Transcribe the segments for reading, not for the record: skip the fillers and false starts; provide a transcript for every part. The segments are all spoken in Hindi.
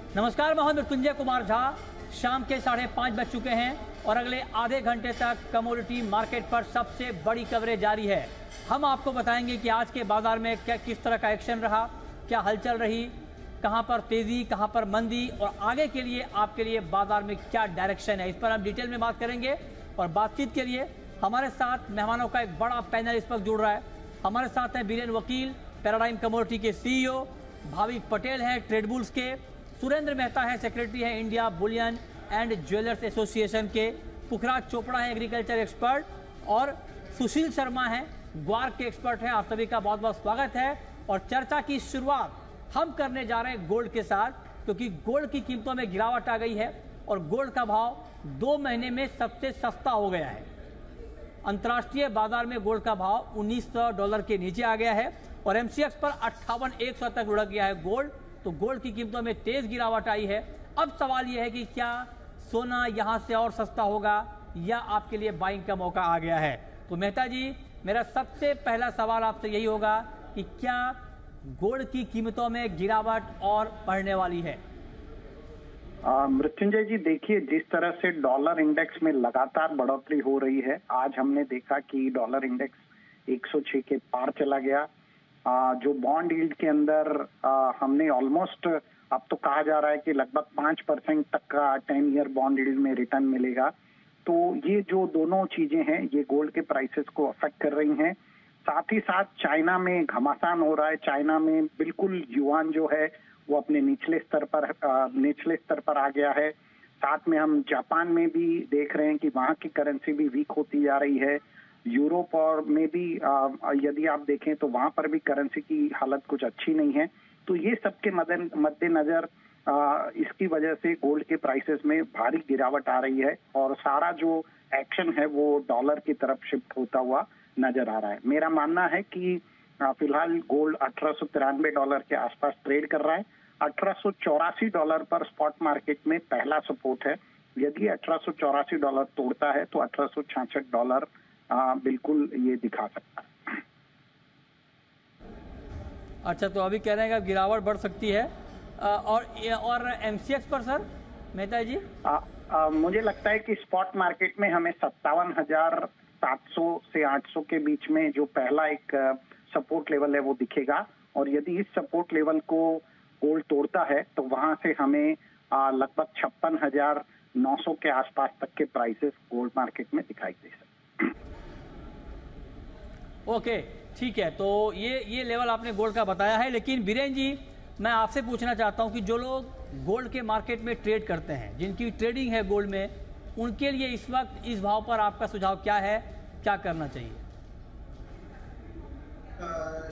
नमस्कार, मैं मृत्युंजय कुमार झा। शाम के 5:30 बज चुके हैं और अगले आधे घंटे तक कमोडिटी मार्केट पर सबसे बड़ी कवरेज जारी है। हम आपको बताएंगे कि आज के बाजार में किस तरह का एक्शन रहा, क्या हलचल रही, कहां पर तेजी, कहां पर मंदी और आगे के लिए आपके लिए बाजार में क्या डायरेक्शन है, इस पर हम डिटेल में बात करेंगे। और बातचीत के लिए हमारे साथ मेहमानों का एक बड़ा पैनल इस वक्त जुड़ रहा है। हमारे साथ हैं बीरेन वकील, पैराडाइम कमोडिटी के सीईओ, भाविक पटेल हैं ट्रेडबुल्स के, सुरेंद्र मेहता है सेक्रेटरी है India bullion and jewellers association के, पुखराज चोपड़ा है एग्रीकल्चर एक्सपर्ट और सुशील शर्मा है ग्वार के एक्सपर्ट हैं। आप सभी का बहुत बहुत स्वागत है। और चर्चा की शुरुआत हम करने जा रहे हैं गोल्ड के साथ, क्योंकि गोल्ड की कीमतों में गिरावट आ गई है और गोल्ड का भाव 2 महीने में सबसे सस्ता हो गया है। अंतर्राष्ट्रीय बाजार में गोल्ड का भाव $1900 के नीचे आ गया है और एमसीएक्स पर 58,100 तक लुढ़क गया है गोल्ड। तो गोल्ड की कीमतों में तेज गिरावट आई है। अब सवाल यह है कि क्या सोना यहां से और सस्ता होगा या आपके लिए बाइंग का मौका आ गया है। तो मेहता जी, मेरा सबसे पहला सवाल आपसे यही होगा कि क्या गोल्ड की कीमतों में गिरावट और बढ़ने वाली है? मृत्युंजय जी, देखिए, जिस तरह से डॉलर इंडेक्स में लगातार बढ़ोतरी हो रही है, आज हमने देखा कि डॉलर इंडेक्स 106 के पार चला गया। जो बॉन्ड यील्ड के अंदर हमने ऑलमोस्ट, अब तो कहा जा रहा है कि लगभग 5% तक का 10 ईयर बॉन्ड यील्ड में रिटर्न मिलेगा। तो ये जो दोनों चीजें हैं, ये गोल्ड के प्राइसेस को अफेक्ट कर रही हैं। साथ ही साथ चाइना में घमासान हो रहा है। चाइना में बिल्कुल युआन जो है वो अपने निचले स्तर पर आ गया है। साथ में हम जापान में भी देख रहे हैं कि वहां की करेंसी भी वीक होती जा रही है। यूरोप और में भी यदि आप देखें तो वहां पर भी करेंसी की हालत कुछ अच्छी नहीं है। तो ये सबके मद्देनजर इसकी वजह से गोल्ड के प्राइसेस में भारी गिरावट आ रही है और सारा जो एक्शन है वो डॉलर की तरफ शिफ्ट होता हुआ नजर आ रहा है। मेरा मानना है कि फिलहाल गोल्ड $1893 के आसपास ट्रेड कर रहा है। $1884 पर स्पॉट मार्केट में पहला सपोर्ट है। यदि $1884 तोड़ता है तो $1866 बिल्कुल ये दिखा सकता है। अच्छा, तो अभी कह रहे हैं कि गिरावट बढ़ सकती है। और एमसीएक्स पर सर मेहता जी? मुझे लगता है कि स्पॉट मार्केट में हमें 57,700 से 800 के बीच में जो पहला एक सपोर्ट लेवल है वो दिखेगा। और यदि इस सपोर्ट लेवल को गोल्ड तोड़ता है तो वहां से हमें लगभग 56,900 के आसपास तक के प्राइसेस गोल्ड मार्केट में दिखाई दे सकते। ओके, ठीक है। तो ये लेवल आपने गोल्ड का बताया है, लेकिन बीरेन जी, मैं आपसे पूछना चाहता हूं कि जो लोग गोल्ड के मार्केट में ट्रेड करते हैं, जिनकी ट्रेडिंग है गोल्ड में, उनके लिए इस वक्त इस भाव पर आपका सुझाव क्या है, क्या करना चाहिए?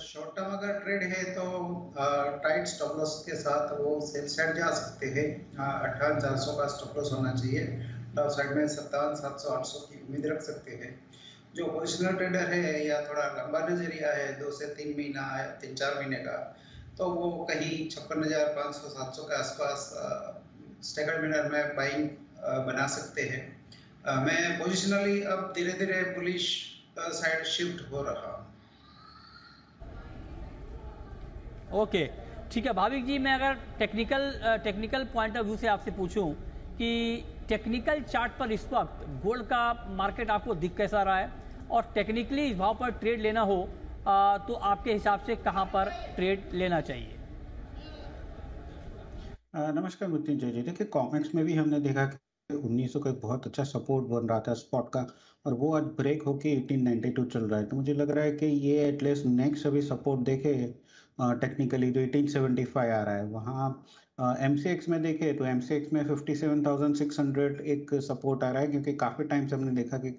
शॉर्ट टर्म अगर ट्रेड है तो टाइट स्टॉप लॉस के साथ वो सेल साइड जा सकते हैं। 58,400 का स्टॉप लॉस होना चाहिए। डाउन साइड में 57,700 800 की उम्मीद रख सकते हैं। जो पोजिशनल ट्रेडर है या थोड़ा लंबा नजरिया है 2 से 3 महीना या 3-4 महीने का, तो वो कहीं 56,500 700 के आसपास स्टैगर्ड मैनर में बाइंग बना सकते हैं। मैं पोजिशनली अब धीरे धीरे बुलिश साइड शिफ्ट हो रहा हूँ। ओके, ठीक है। भाविक जी, मैं अगर टेक्निकल पॉइंट ऑफ व्यू से आपसे पूछूं कि टेक्निकल चार्ट पर इस वक्त गोल्ड का मार्केट आपको दिख कैसा रहा है, और टेक्निकली इस भाव पर ट्रेड लेना हो तो आपके हिसाब से कहां पर ट्रेड लेना चाहिए? नमस्कार मृत्युंजय जी। देखिए, कॉमेक्स में भी हमने देखा कि 1900 का एक बहुत अच्छा सपोर्ट बन रहा था स्पॉट का, और वो आज ब्रेक होके 1892 चल रहा है। तो मुझे लग रहा है कि ये एटलीस्ट नेक्स्ट अभी सपोर्ट देखे टेक्निकली तो 1875 आ रहा है। वहाँ एमसीएक्स में देखे तो एमसीएक्स में 57,600 एक सपोर्ट आ रहा है, क्योंकि काफ़ी टाइम से हमने देखा कि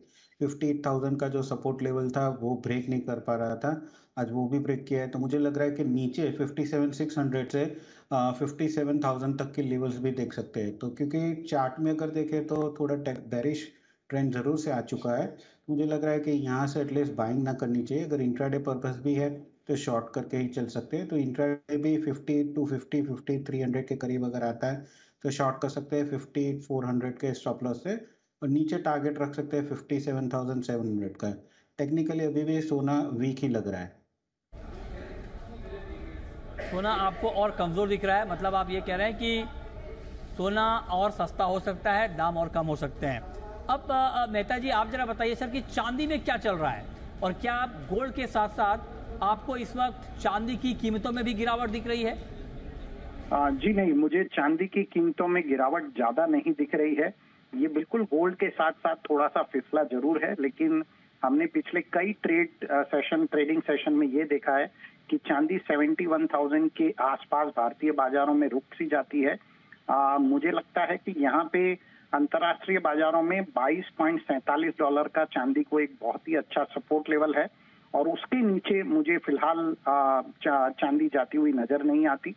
58,000 का जो सपोर्ट लेवल था वो ब्रेक नहीं कर पा रहा था। आज वो भी ब्रेक किया है। तो मुझे लग रहा है कि नीचे 57,600 से 57,000 तक के लेवल्स भी देख सकते हैं। तो क्योंकि चार्ट में अगर देखें तो थोड़ा बेरिश ट्रेंड जरूर से आ चुका है। मुझे लग रहा है कि यहाँ से एटलीस्ट बाइंग ना करनी चाहिए। अगर इंट्राडे पर्पस भी है तो शॉर्ट करके ही चल सकते हैं। तो इंट्राडे भी 5250 5300 के करीब अगर आता है तो शॉर्ट कर सकते हैं 5400 के स्टॉप लॉस से, और नीचे टारगेट रख सकते हैं 57,700 का। टेक्निकली अभी भी सोना वीक ही लग रहा है। सोना आपको और कमज़ोर दिख रहा है? मतलब आप ये कह रहे हैं कि सोना और सस्ता हो सकता है, दाम और कम हो सकते हैं। अब मेहता जी आप जरा बताइए सर कि चांदी में क्या चल रहा है, और क्या गोल्ड के साथ साथ आपको इस वक्त चांदी की कीमतों में भी गिरावट दिख रही है? जी नहीं, मुझे चांदी की कीमतों में गिरावट ज्यादा नहीं दिख रही है। ये बिल्कुल गोल्ड के साथ साथ थोड़ा सा फिसला जरूर है, लेकिन हमने पिछले कई ट्रेडिंग सेशन में ये देखा है कि चांदी 71,000 के आसपास भारतीय बाजारों में रुक सी जाती है। मुझे लगता है कि यहाँ पे अंतर्राष्ट्रीय बाजारों में $22.47 का चांदी को एक बहुत ही अच्छा सपोर्ट लेवल है, और उसके नीचे मुझे फिलहाल चांदी जाती हुई नजर नहीं आती।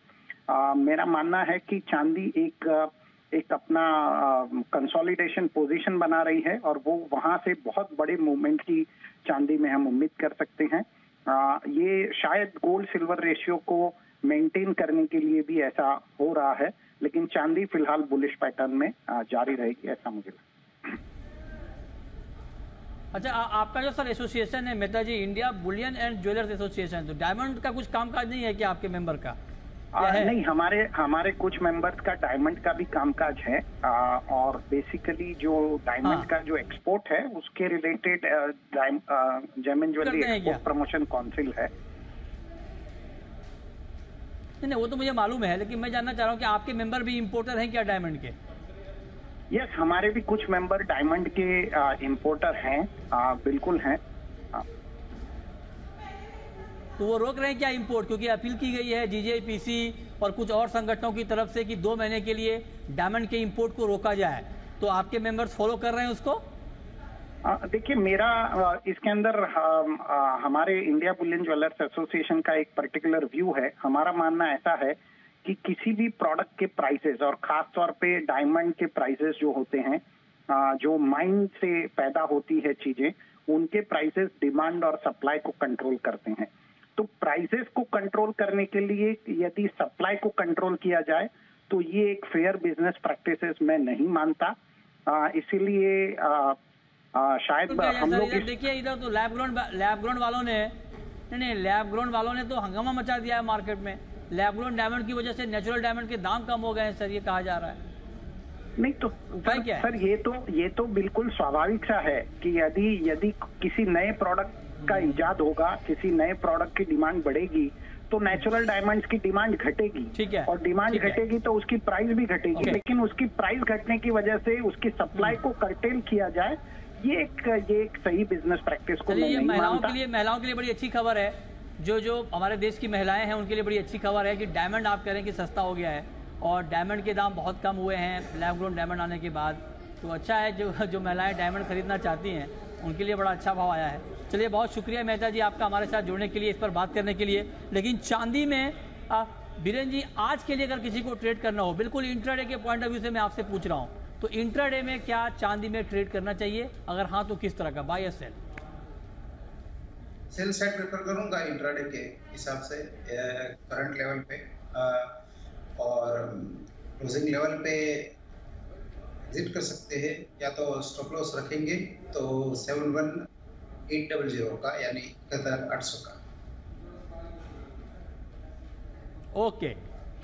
मेरा मानना है कि चांदी एक अपना कंसोलिडेशन पोजीशन बना रही है, और वो वहां से बहुत बड़े मूवमेंट की चांदी में हम उम्मीद कर सकते हैं। ये शायद गोल्ड सिल्वर रेशियो को मेंटेन करने के लिए भी ऐसा हो रहा है, लेकिन चांदी फिलहाल बुलिश पैटर्न में जारी रहेगी, ऐसा मुझे लगता है। अच्छा, आपका जो सर एसोसिएशन है Mehta ji, India bullion and jewellers association, तो डायमंड का कुछ कामकाज नहीं है क्या आपके मेंबर का? नहीं, हमारे कुछ मेंबर्स का डायमंड का भी कामकाज है, और बेसिकली जो डायमंड का जो एक्सपोर्ट है उसके related gem jewellery export promotion council है। नहीं, वो तो मुझे मालूम है, लेकिन मैं जानना चाह रहा हूँ कि आपके मेंबर भी इंपोर्टर हैं क्या डायमंड के? यस, हमारे भी कुछ मेंबर डायमंड के इंपोर्टर हैं, बिल्कुल हैं। तो वो रोक रहे हैं क्या इंपोर्ट? क्योंकि अपील की गई है जीजेपीसी और कुछ और संगठनों की तरफ से कि 2 महीने के लिए डायमंड के इंपोर्ट को रोका जाए, तो आपके मेंबर्स फॉलो कर रहे हैं उसको? देखिए, मेरा इसके अंदर हमारे इंडिया बुलियन ज्वेलर्स एसोसिएशन का एक पर्टिकुलर व्यू है। हमारा मानना ऐसा है कि किसी भी प्रोडक्ट के प्राइसेस, और खास तौर पे डायमंड के प्राइसेस जो होते हैं, जो माइन से पैदा होती है चीजें, उनके प्राइसेस डिमांड और सप्लाई को कंट्रोल करते हैं। तो प्राइसेस को कंट्रोल करने के लिए यदि सप्लाई को कंट्रोल किया जाए तो ये एक फेयर बिजनेस प्रैक्टिसेस मैं नहीं मानता। इसीलिए शायद हम लोग देखिए, इधर तो लैब ग्राउंड वालों ने तो हंगामा मचा दिया है मार्केट में। लैब ग्राउंड डायमंड की वजह से नेचुरल डायमंड के दाम कम हो गए हैं सर, ये कहा जा रहा है। नहीं तो सर ये तो बिल्कुल स्वाभाविक सा है कि यदि किसी नए प्रोडक्ट का इजाद होगा, किसी नए प्रोडक्ट की डिमांड बढ़ेगी, तो नेचुरल डायमंड्स की डिमांड घटेगी। ठीक है, और डिमांड घटेगी तो उसकी प्राइस भी घटेगी। लेकिन उसकी प्राइस घटने की वजह से उसकी सप्लाई को कर्टेल किया जाए, ये एक सही बिजनेस प्रैक्टिस को मैं नहीं मानता। महिलाओं के लिए बड़ी अच्छी खबर है, जो हमारे देश की महिलाएं हैं उनके लिए बड़ी अच्छी खबर है कि डायमंड आप कह रहे हैं कि सस्ता हो गया है, और डायमंड के दाम बहुत कम हुए हैं लैब ग्रोन डायमंड आने के बाद। तो अच्छा है, जो महिलाएं डायमंड खरीदना चाहती हैं उनके लिए बड़ा अच्छा भाव आया है। चलिए, बहुत शुक्रिया मेहता जी आपका हमारे साथ जुड़ने के लिए, इस पर बात करने के लिए। लेकिन चांदी में बीरेन जी, आज के लिए अगर किसी को ट्रेड करना हो, बिल्कुल इंट्राडे के पॉइंट ऑफ व्यू से मैं आपसे पूछ रहा हूँ, तो इंट्राडे में क्या चांदी में ट्रेड करना चाहिए? अगर हाँ तो किस तरह का, बाय या सेल? सेल साइड प्रेफर करूंगा इंट्राडे के हिसाब से करंट लेवल पे, और क्लोजिंग लेवल पे एग्जिट कर सकते हैं, या तो स्टॉप लॉस रखेंगे तो 71800 का, यानी 71,800 का। ओके,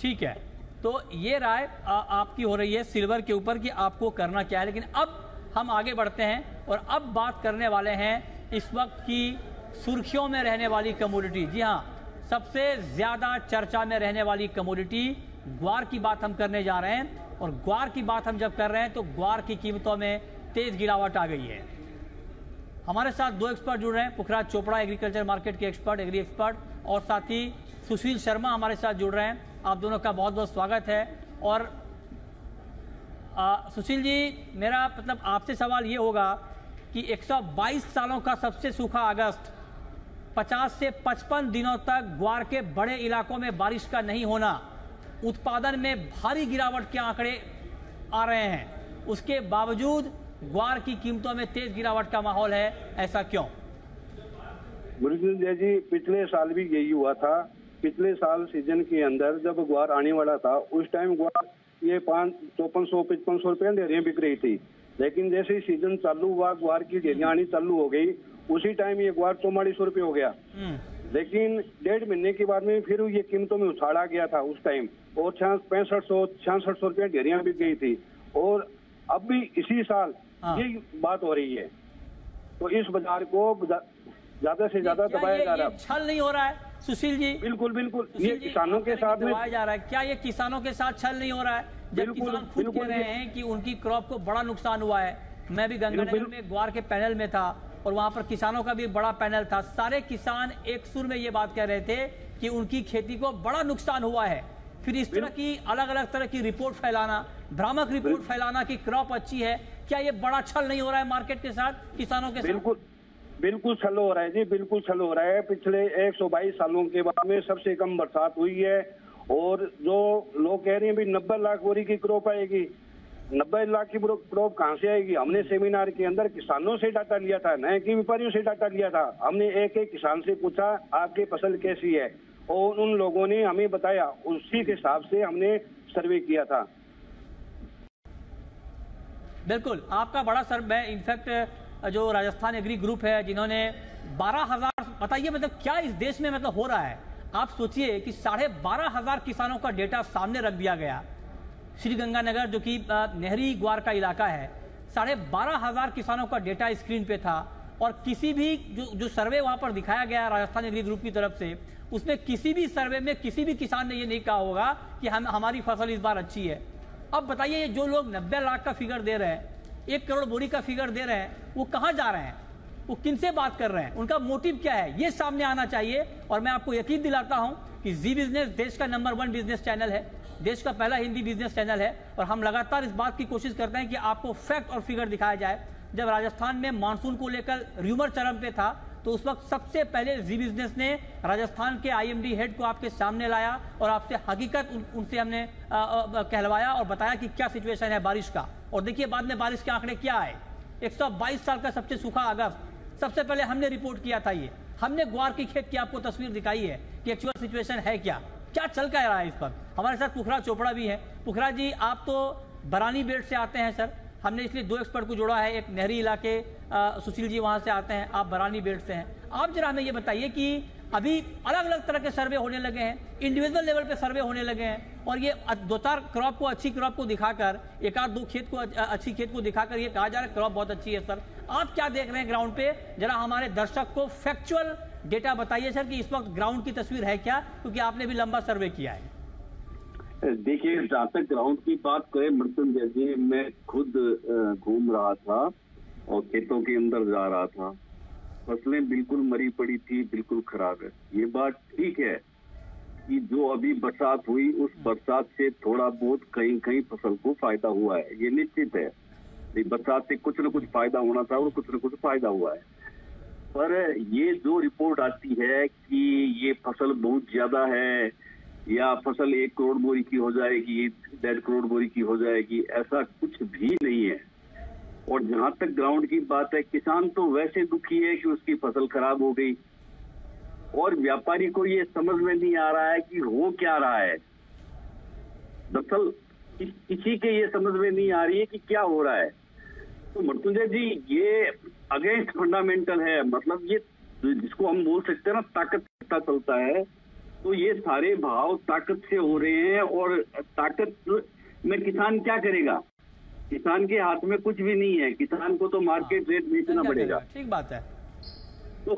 ठीक है। तो ये राय आपकी हो रही है सिल्वर के ऊपर कि आपको करना क्या है। लेकिन अब हम आगे बढ़ते हैं और अब बात करने वाले हैं इस वक्त की सुर्खियों में रहने वाली कमोडिटी। जी हाँ, सबसे ज्यादा चर्चा में रहने वाली कमोडिटी ग्वार की बात हम करने जा रहे हैं। और ग्वार की बात हम जब कर रहे हैं तो ग्वार की कीमतों में तेज गिरावट आ गई है। हमारे साथ 2 एक्सपर्ट जुड़ रहे हैं, पुखराज चोपड़ा एग्रीकल्चर मार्केट के एक्सपर्ट, एग्री एक्सपर्ट, और साथ ही सुशील शर्मा हमारे साथ जुड़ रहे हैं। आप दोनों का बहुत बहुत स्वागत है। और सुशील जी, मेरा मतलब आपसे सवाल ये होगा कि 122 सालों का सबसे सूखा अगस्त, 50 से 55 दिनों तक ग्वार के बड़े इलाकों में बारिश का नहीं होना, उत्पादन में भारी गिरावट के आंकड़े आ रहे हैं, उसके बावजूद ग्वार की कीमतों में तेज गिरावट का माहौल है, ऐसा क्यों? गुरुजी जी, पिछले साल भी यही हुआ था। पिछले साल सीजन के अंदर जब ग्वार आने वाला था, उस टाइम ग्वार ये 5400-5500 रुपये ढेरियां बिक रही थी। लेकिन जैसे ही सीजन चालू हुआ, ग्वार की ढेरियां आनी चालू हो गई, उसी टाइम ये ग्वार 4400 रुपये हो गया। लेकिन 1.5 महीने के बाद में फिर ये कीमतों में उछाला गया था उस टाइम, और 6500 रुपये ढेरियां बिक गई थी, और अब भी इसी साल यही बात हो रही है। तो इस बाजार को ज्यादा से ज्यादा दबाया जा रहा है। छल नहीं हो रहा है सुशील जी? बिल्कुल बिल्कुल, ये किसानों के साथ में दबाया जा रहा है। क्या ये किसानों के साथ छल नहीं हो रहा है? जब किसान खुद कह रहे हैं कि उनकी क्रॉप को बड़ा नुकसान हुआ है। मैं भी गंगानगर में ग्वार के पैनल में था और वहां पर किसानों का भी बड़ा पैनल था। सारे किसान एक सुर में ये बात कह रहे थे कि उनकी खेती को बड़ा नुकसान हुआ है। फिर इस तरह की अलग अलग तरह की रिपोर्ट फैलाना, भ्रामक रिपोर्ट फैलाना कि क्रॉप अच्छी है, क्या ये बड़ा छल नहीं हो रहा है मार्केट के साथ, किसानों के साथ? बिल्कुल छल हो रहा है जी, बिल्कुल छल हो रहा है। पिछले 122 सालों के बाद में सबसे कम बरसात हुई है, और जो लोग कह रहे हैं भी 90 लाख बोरी की क्रॉप आएगी, 90 लाख की क्रॉप कहां से आएगी? हमने सेमिनार के अंदर किसानों से डाटा लिया था, न कि व्यापारियों से डाटा लिया था। हमने एक एक किसान से पूछा आपकी फसल कैसी है, और उन लोगों ने हमें बताया, उसी के हिसाब से हमने सर्वे किया था। बिल्कुल, आपका बड़ा सर्वे, इनफैक्ट जो राजस्थान एग्री ग्रुप है जिन्होंने 12,000, बताइए मतलब क्या इस देश में मतलब हो रहा है? आप सोचिए कि 12,500 किसानों का डेटा सामने रख दिया गया। श्री गंगानगर जो कि नहरी ग्वार का इलाका है, 12,500 किसानों का डेटा स्क्रीन पे था, और किसी भी जो सर्वे वहां पर दिखाया गया राजस्थान एग्री ग्रुप की तरफ से, उसमें किसी भी सर्वे में किसी भी किसान ने ये नहीं कहा होगा कि हमारी फसल इस बार अच्छी है। अब बताइए, जो लोग 90 लाख का फिगर दे रहे हैं, 1 करोड़ बोरी का फिगर दे रहे हैं, वो कहां जा रहे हैं? वो किनसे बात कर रहे हैं? उनका मोटिव क्या है? ये सामने आना चाहिए। और मैं आपको यकीन दिलाता हूं कि जी बिजनेस देश का नंबर 1 बिजनेस चैनल है, देश का पहला हिंदी बिजनेस चैनल है, और हम लगातार इस बात की कोशिश करते हैं कि आपको फैक्ट और फिगर दिखाया जाए। जब राजस्थान में मानसून को लेकर र्यूमर चरम पे था, तो उस वक्त सबसे पहले जी बिजनेस ने राजस्थान के IMD हेड को आपके सामने लाया और आपसे हकीकत उनसे हमने कहलवाया और बताया कि क्या सिचुएशन है बारिश का। और देखिए बाद में बारिश के आंकड़े क्या आए। 122 साल का सबसे सूखा अगस्त, सबसे पहले हमने रिपोर्ट किया था। ये हमने ग्वार की खेत की आपको तस्वीर दिखाई है कि एक्चुअल सिचुएशन है क्या चल क्या रहा है इस पर। हमारे साथ पुखरा चोपड़ा भी है। पुखरा जी, आप तो बरानी बेल्ट से आते हैं सर, हमने इसलिए 2 एक्सपर्ट को जोड़ा है। एक नहरी इलाके सुशील जी वहां से आते हैं, आप बरानी बेल्ट से हैं। आप जरा हमें ये बताइए कि अभी अलग अलग तरह के सर्वे होने लगे हैं, इंडिविजुअल लेवल पे सर्वे होने लगे हैं, और ये 2-4 क्रॉप को, अच्छी क्रॉप को दिखाकर, 1-2 खेत को, अच्छी खेत को दिखाकर ये कहा जा रहा है क्रॉप बहुत अच्छी है। सर आप क्या देख रहे हैं ग्राउंड पे? जरा हमारे दर्शक को फैक्चुअल डेटा बताइए सर कि इस वक्त ग्राउंड की तस्वीर है क्या, क्योंकि आपने भी लंबा सर्वे किया है। देखिए, जहाँ तक ग्राउंड की बात करें मृत्युंजय जी, मैं खुद घूम रहा था और खेतों के अंदर जा रहा था। फसलें बिल्कुल मरी पड़ी थी, बिल्कुल खराब है। ये बात ठीक है कि जो अभी बरसात हुई, उस बरसात से थोड़ा बहुत कहीं कहीं फसल को फायदा हुआ है, ये निश्चित है। बरसात से कुछ न कुछ फायदा होना था और कुछ न कुछ फायदा हुआ है। पर ये जो रिपोर्ट आती है कि ये फसल बहुत ज्यादा है, या फसल 1 करोड़ बोरी की हो जाएगी, 1.5 करोड़ बोरी की हो जाएगी, ऐसा कुछ भी नहीं है। और जहां तक ग्राउंड की बात है, किसान तो वैसे दुखी है कि उसकी फसल खराब हो गई, और व्यापारी को ये समझ में नहीं आ रहा है कि हो क्या रहा है। दरअसल किसी के ये समझ में नहीं आ रही है कि क्या हो रहा है। तो मृत्युंजय जी, ये अगेंस्ट फंडामेंटल है। मतलब ये जिसको हम बोल सकते हैं ना, ताकत पता चलता है, तो ये सारे भाव ताकत से हो रहे हैं। और ताकत में किसान क्या करेगा? किसान के हाथ में कुछ भी नहीं है। किसान को तो मार्केट रेट बेचना पड़ेगा। ठीक बात है। तो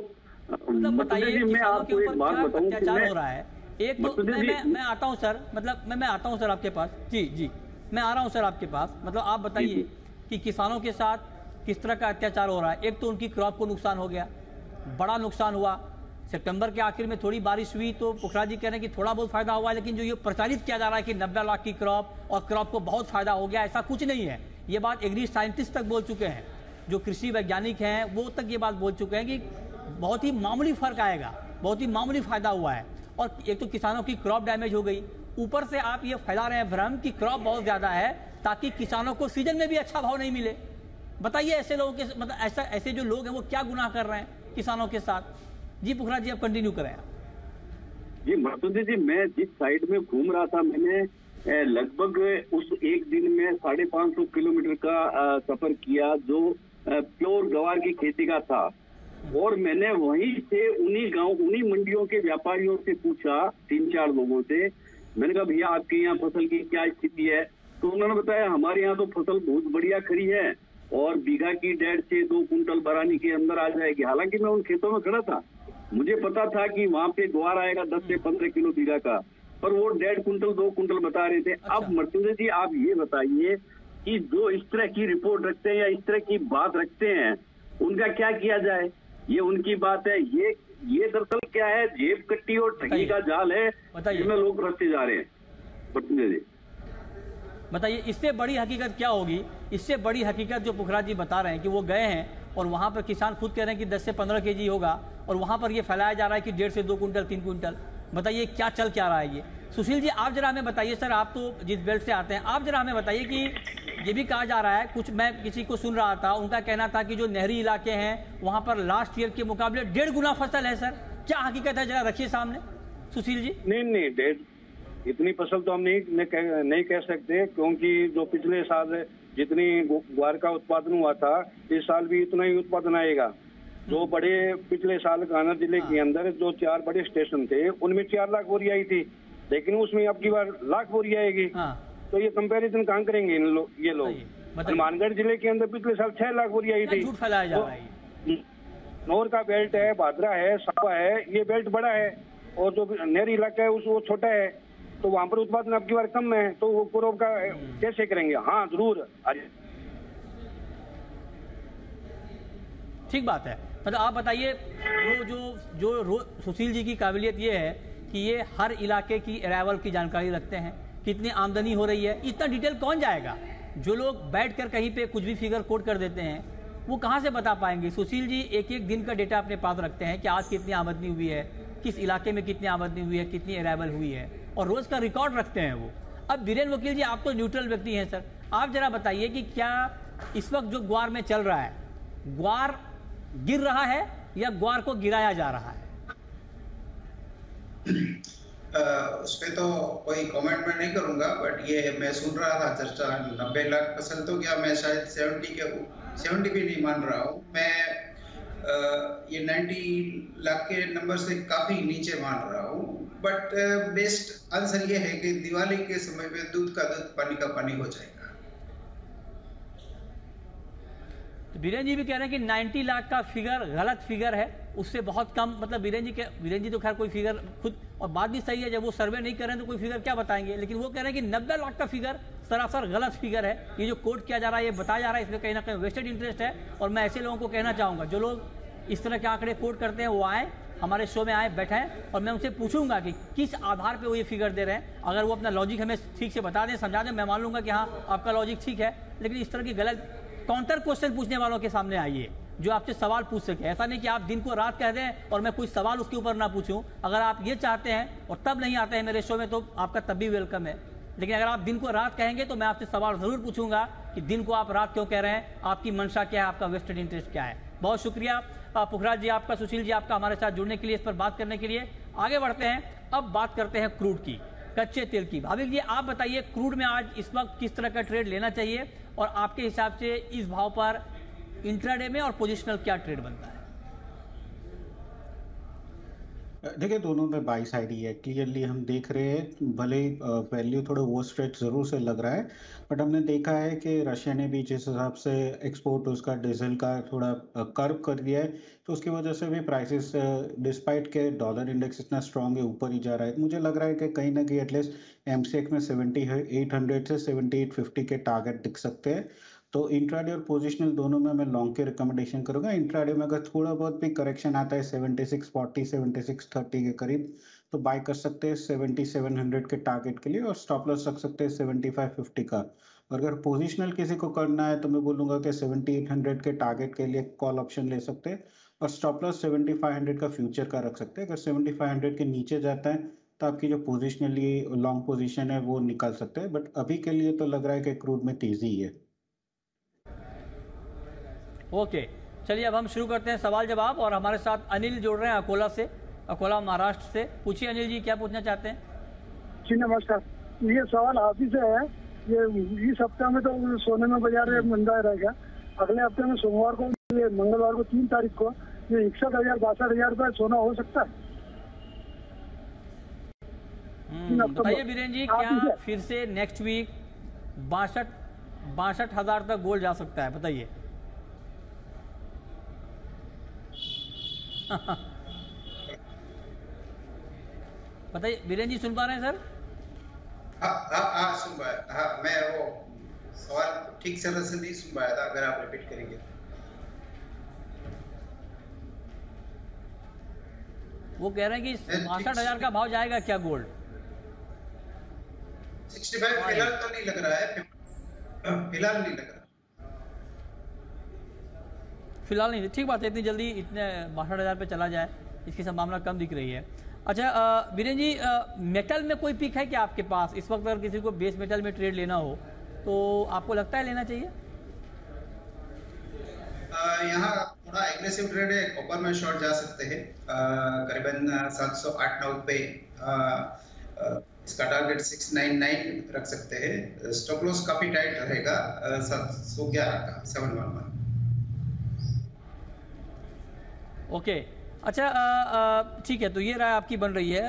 बताइए, मैं आपको एक बात बताऊं कि हो रहा है। एक दो मैं आता हूं सर, मतलब मैं आता हूं सर आपके पास। जी मैं आ रहा हूं सर आपके पास। मतलब आप बताइए कि किसानों के साथ किस तरह का अत्याचार हो रहा है। एक तो उनकी क्रॉप को नुकसान हो गया, बड़ा नुकसान हुआ। सितंबर के आखिर में थोड़ी बारिश हुई तो पुखरा जी कह रहे हैं कि थोड़ा बहुत फायदा हुआ, लेकिन जो ये प्रचारित किया जा रहा है कि 90 लाख की क्रॉप और क्रॉप को बहुत फायदा हो गया, ऐसा कुछ नहीं है। ये बात एग्री साइंटिस्ट तक बोल चुके हैं, जो कृषि वैज्ञानिक हैं वो तक ये बात बोल चुके हैं कि बहुत ही मामूली फर्क आएगा, बहुत ही मामूली फायदा हुआ है। और एक तो किसानों की क्रॉप डैमेज हो गई, ऊपर से आप ये फैला रहे हैं भ्रम कि क्रॉप बहुत ज्यादा है ताकि किसानों को सीजन में भी अच्छा भाव नहीं मिले। बताइए ऐसे लोगों के, मतलब ऐसे जो लोग हैं वो क्या गुनाह कर रहे हैं किसानों के साथ। जी पुखरा जी, आप कंटिन्यू करें। जी मृत्युंजय जी, मैं जिस साइड में घूम रहा था, मैंने लगभग उस एक दिन में 550 किलोमीटर का सफर किया जो प्योर गवार की खेती का था। और मैंने वहीं से उन्हीं गांव उन्हीं मंडियों के व्यापारियों से पूछा, 3-4 लोगों से। मैंने कहा भैया आपके यहाँ फसल की क्या स्थिति है? तो उन्होंने बताया हमारे यहाँ तो फसल बहुत बढ़िया खड़ी है और बीघा की 1.5 से 2 कुंटल बरानी के अंदर आ जाएगी। हालांकि मैं उन खेतों में खड़ा था, मुझे पता था कि वहाँ पे ग्वार आएगा 10 से 15 किलो बीघा का, पर वो 1.5 कुंटल 2 कुंटल बता रहे थे। अच्छा। अब मर्तुंजा जी आप ये बताइए कि जो इस तरह की रिपोर्ट रखते हैं या इस तरह की बात रखते हैं, उनका क्या किया जाए? ये उनकी बात है, ये दरअसल क्या है, जेब कट्टी और ठगी का जाल है जिसमें लोग फंसते जा रहे हैं। मर्तुंजा जी बताइए, इससे बड़ी हकीकत क्या होगी? इससे बड़ी हकीकत जो पुखराज जी बता रहे हैं कि वो गए हैं और वहां पर किसान खुद कह रहे हैं कि 10 से 15 केजी होगा और वहां पर ये फैलाया जा रहा है कि 1.5 से 2 कुंटल 3 कुंटल। बताइए क्या चल क्या रहा है ये? सुशील जी आप जरा हमें बताइए, सर आप तो जिस बेल्ट से आते हैं, आप जरा हमें बताइए कि ये भी कहा जा रहा है, कुछ मैं किसी को सुन रहा था, उनका कहना था कि जो नहरी इलाके हैं वहां पर लास्ट ईयर के मुकाबले 1.5 गुना फसल है। सर क्या हकीकत है, जरा रखिए सामने सुशील जी। नहीं, 1.5 इतनी फसल तो हम नहीं कह सकते, क्योंकि जो पिछले साल जितनी ग्वार का उत्पादन हुआ था, इस साल भी इतना ही उत्पादन आएगा। जो बड़े पिछले साल कान्हा जिले के अंदर जो 4 बड़े स्टेशन थे, उनमें 4 लाख बोरी आई थी, लेकिन उसमें अब की बार लाख बोरी आएगी। तो ये कंपैरिजन कहाँ करेंगे ये लोग? हनुमानगढ़ जिले के अंदर पिछले साल 6 लाख बोरी आई थी। झूठ फैलाया जा रहा है। नौर का बेल्ट है, भादरा है, सावा है, ये बेल्ट बड़ा है और जो नहरी इलाका है वो छोटा है, तो वहां पर उत्पादन अब की बार कम है, तो वो क्रॉप का कैसे करेंगे? हाँ जरूर, ठीक बात है। मतलब आप बताइए, जो सुशील जी की काबिलियत ये है कि ये हर इलाके की अराइवल की जानकारी रखते हैं, कितनी आमदनी हो रही है, इतना डिटेल कौन जाएगा? जो लोग बैठकर कहीं पे कुछ भी फिगर कोट कर देते हैं वो कहाँ से बता पाएंगे? सुशील जी एक एक दिन का डेटा अपने पास रखते हैं कि आज कितनी आमदनी हुई है, किस इलाके में कितनी आमदनी हुई है, कितनी अराइवल हुई है, और रोज का रिकॉर्ड रखते हैं वो। अब बीरेन वकील जी आप तो न्यूट्रल व्यक्ति हैं सर, आप जरा बताइए कि क्या इस वक्त जो ग्वार में चल रहा है, ग्वार गिर रहा है या ग्वार को गिराया जा रहा है? उस पे तो कोई कमेंट मैं नहीं करूंगा, बट ये मैं सुन रहा था चर्चा 90 लाख फसल, तो क्या मैं शायद 70 भी नहीं मान रहा हूँ मैं, ये 90 लाख के नंबर से काफी नीचे मान रहा हूँ। बट बेस्ट आंसर ये है कि दिवाली के समय पे दूध का दूध पानी का पानी हो जाएगा। तो बीरेन जी भी कह रहे हैं कि 90 लाख का फिगर गलत फिगर है, उससे बहुत कम। मतलब बीरेन जी तो खैर कोई फिगर खुद, और बात भी सही है, जब वो सर्वे नहीं कर रहे हैं तो कोई फिगर क्या बताएंगे, लेकिन वो कह रहे हैं कि 90 लाख का फिगर सरासर गलत फिगर है। ये जो कोट किया जा रहा है, ये बताया जा रहा है, इसमें कहीं ना कहीं वेस्टेड इंटरेस्ट है। और मैं ऐसे लोगों को कहना चाहूंगा, जो लोग इस तरह के आंकड़े कोट करते हैं वो आए हमारे शो में, आए बैठें, और मैं उनसे पूछूंगा कि किस आधार पे वो ये फिगर दे रहे हैं। अगर वो अपना लॉजिक हमें ठीक से बता दें, समझा दें, मैं मान लूंगा कि हाँ आपका लॉजिक ठीक है। लेकिन इस तरह की गलत काउंटर क्वेश्चन पूछने वालों के सामने आइए जो आपसे सवाल पूछ सके। ऐसा नहीं कि आप दिन को रात कह दें और मैं कोई सवाल उसके ऊपर ना पूछूं। अगर आप ये चाहते हैं और तब नहीं आते हैं मेरे शो में, तो आपका तब भी वेलकम है। लेकिन अगर आप दिन को रात कहेंगे तो मैं आपसे सवाल जरूर पूछूंगा कि दिन को आप रात क्यों कह रहे हैं, आपकी मंशा क्या है, आपका वेस्टेड इंटरेस्ट क्या है। बहुत शुक्रिया पुखराज जी आपका, सुशील जी आपका हमारे साथ जुड़ने के लिए, इस पर बात करने के लिए। आगे बढ़ते हैं, अब बात करते हैं क्रूड की, कच्चे तेल की। भाविक जी आप बताइए, क्रूड में आज इस वक्त किस तरह का ट्रेड लेना चाहिए, और आपके हिसाब से इस भाव पर इंट्राडे में और पोजिशनल क्या ट्रेड बनता है? देखिए दोनों में बाई साइड ही है, क्लियरली हम देख रहे हैं। भले वैल्यू थोड़ा वो स्ट्रेच जरूर से लग रहा है, बट हमने देखा है कि रशिया ने भी जिस हिसाब से एक्सपोर्ट उसका डीजल का थोड़ा कर्व कर दिया है, तो उसकी वजह से भी प्राइसेस डिस्पाइट के डॉलर इंडेक्स इतना स्ट्रांग है, ऊपर ही जा रहा है। मुझे लग रहा है कि कहीं ना कहीं एटलीस्ट एमसीएक्स में 7800 से 7850 के टारगेट दिख सकते हैं। तो इंट्राडे और पोजिशनल दोनों में मैं लॉन्ग के रिकमेंडेशन करूंगा। इंट्राडे में अगर थोड़ा बहुत भी करेक्शन आता है 7640 7630 के करीब, तो बाय कर सकते हैं 7700 के टारगेट के लिए, और स्टॉप लॉस रख सकते हैं 7550 का। और अगर पोजिशनल किसी को करना है तो मैं बोलूंगा कि 7800 के टारगेट के लिए कॉल ऑप्शन ले सकते हैं, और स्टॉप लॉस 7500 का फ्यूचर का रख सकते हैं। अगर 7500 के नीचे जाता है तो आपकी जो पोजिशनली लॉन्ग पोजिशन है वो निकाल सकते हैं। बट अभी के लिए तो लग रहा है कि क्रूड में तेजी है। ओके, चलिए अब हम शुरू करते हैं सवाल जवाब, और हमारे साथ अनिल जुड़ रहे हैं अकोला से, अकोला महाराष्ट्र से। पूछिए अनिल जी, क्या पूछना चाहते हैं? जी नमस्कार, ये सवाल आप ही से है। ये इस हफ्ते में तो सोने में बाजार मंदा रहेगा, अगले हफ्ते में सोमवार को, मंगलवार को 3 तारीख को ये 61,000 62,000 रुपये सोना हो सकता है? बताइए बीरेन जी, क्या फिर से नेक्स्ट वीक 62,000 तक गोल्ड जा सकता है? बताइए। बताइए बीरेन जी, सुन पा रहे हैं सर? हाँ सुन पाया। हाँ, मैं वो सवाल ठीक से नहीं सुन पाया था, अगर आप रिपीट करेंगे। वो कह रहे हैं कि 62,000 का भाव जाएगा क्या गोल्ड? 65 फिलहाल तो नहीं लग रहा है, फिलहाल नहीं लग रहा। फिलहाल नहीं, ठीक बात है। इतनी जल्दी इतने 62,000 पे चला जाए, इसकी संभावना कम दिख रही है। अच्छा बीरेन जी, मेटल में कोई पिक है क्या आपके पास इस वक्त? अगर किसी को बेस मेटल में ट्रेड लेना हो तो आपको लगता है लेना चाहिए? यहाँ थोड़ा एग्रेसिव ट्रेड है, कॉपर में शॉर्ट जा सकते हैं करीबन 708-9 पे। इसका टारगेट 699 रख सकते हैं। स्टॉप लॉस काफी टाइट रहेगा 711 का 711। ओके, अच्छा ठीक है, तो ये राय आपकी बन रही है।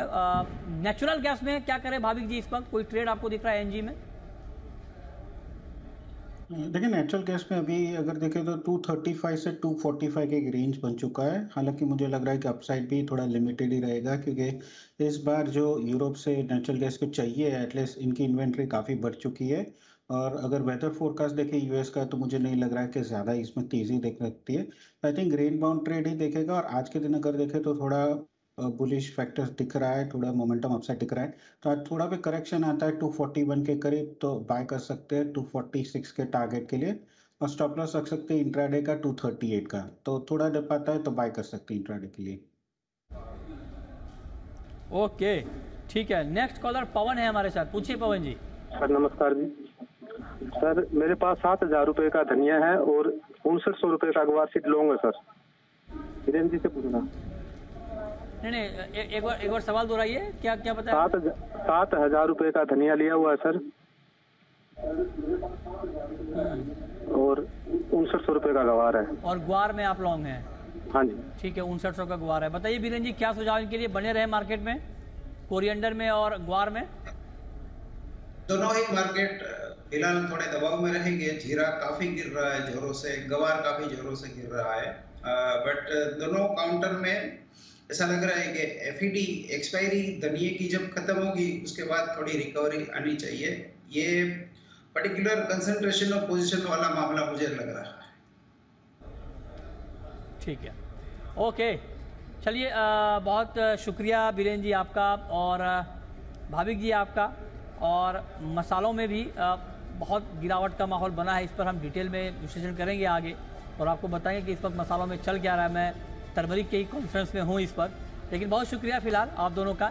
नेचुरल गैस में क्या करें भाविक जी इस वक्त? कोई ट्रेड आपको दिख रहा है एनजी में? देखिए नेचुरल गैस में अभी अगर देखें तो 235 से 245 के एक रेंज बन चुका है। हालांकि मुझे लग रहा है कि अपसाइड भी थोड़ा लिमिटेड ही रहेगा, क्योंकि इस बार जो यूरोप से नेचुरल गैस को चाहिए एटलीस्ट इनकी इन्वेंट्री काफ़ी बढ़ चुकी है। और अगर वेदर फोरकास्ट देखें यूएस का, तो मुझे नहीं लग रहा है कि ज़्यादा इसमें तेज़ी देख सकती है। I think range bound trade ही देखेगा। और आज के दिन अगर देखें तो थोड़ा बुलिश फैक्टर्स दिख रहा है, थोड़ा मोमेंटम अपसाइड दिख रहा है। तो आज थोड़ा भी करेक्शन आता है 241 के करीब तो बाय कर सकते हैं 246 के टारगेट के लिए। और स्टॉप लॉस रख सकते हैं इंट्राडे का 238 का। तो थोड़ा डिप आता है तो बाय कर सकते हैं इंट्राडे के लिए। ओके ठीक है, नेक्स्ट कॉलर पवन है हमारे साथ। पूछिए पवन जी। सर नमस्कार जी। सर मेरे पास 7,000 रुपए का धनिया है और 5900 रुपए का अगवा सीट लूंगा सर। बीरेन जी से पूछना। नहीं, एक बार सवाल दोहराइए, क्या क्या बताया? 7,000 रुपए का धनिया लिया हुआ है सर, और 5900 रुपए का गवार है। और ग्वार में आप लॉन्ग हैं? हाँ जी ठीक है, 5900 का ग्वार है। बताइए बीरेन जी, क्या सुझाव इनके लिए? बने रहे मार्केट में कोरिएंडर में और ग्वार में? दोनों ही मार्केट फिलहाल थोड़े दबाव में रहेंगे। जीरा काफी गिर रहा है जोरों से, गवार काफी जोरों से गिर रहा है। बट दोनों काउंटर में ऐसा लग रहा है कि एफईडी एक्सपायरी धनिये की जब खत्म होगी उसके बाद थोड़ी रिकवरी आनी चाहिए। ये पर्टिकुलर कंसंट्रेशन ऑफ पोजीशन वाला मामला मुझे लग रहा है। ठीक है, ओके, चलिए बहुत शुक्रिया बीरेन जी आपका और भाविक जी आपका। और मसालों में भी बहुत गिरावट का माहौल बना है, इस पर हम डिटेल में विश्लेषण करेंगे आगे और आपको बताएंगे कि इस वक्त मसालों में चल क्या रहा है। मैं टर्मरिक के ही कॉन्फ्रेंस में हूँ इस वक्त, लेकिन बहुत शुक्रिया फिलहाल आप दोनों का।